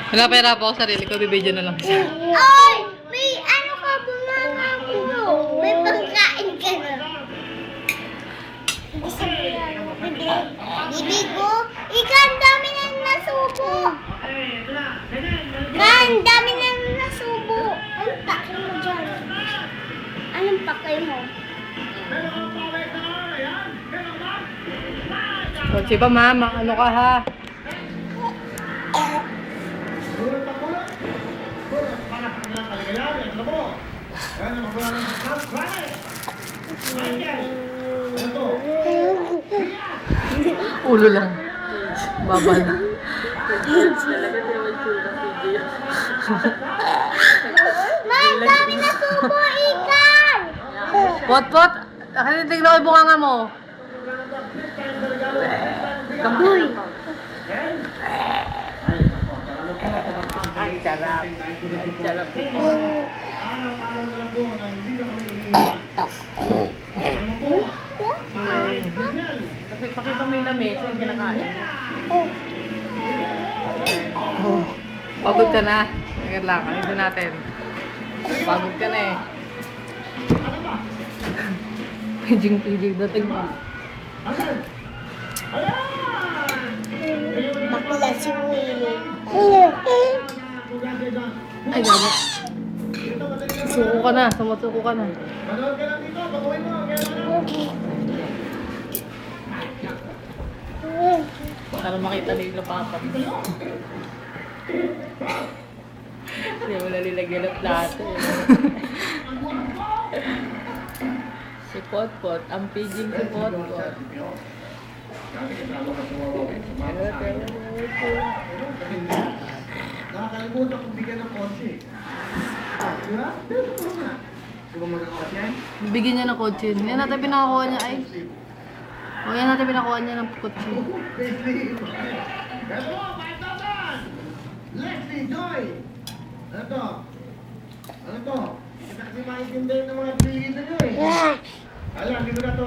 Wala pera po ako sarili ko, bibidyo na lang siya. Ay! May ano ka bumanga ko? May pagkain ka na. Bibig ko, ikaw ang dami na nasubo. Ang dami na nasubo. Anong pakay mo dyan? Anong pakay mo? Kotse pa mama, ano ka ha? Ulo lang. Baba na. Ma, ang dami nasubo, ikaw! Pot! Tingnan ko yung bunganga mo. Uy! Ang sarap. Ang sarap. Kasi pakita mo yung lamesa yung kinakain. Pagod ka na. Agad lang. Ito natin. Pagod ka na eh. Piding dating mo. Bakla si Willie. Ay, gano'n. Suko ka na. Sumusuko ka na. Para makita nila papa. Hindi mo nalilagyan ng plato. Si Potpot. Ang piding si Potpot. Nakakalimutan kung bigyan ng kotse. Di ba? Di ba magkakotse yan? Bibigyan niya ng kotse. Yan natin pinakakuha niya ay. O yan natin pinakakuha niya ng kotse. Leslie! Ito, 5,000! Leslie, Joy! Ano to? Ano to? Hindi kasi maintindihan ng mga pilihan nyo eh. Alam, hindi ko na to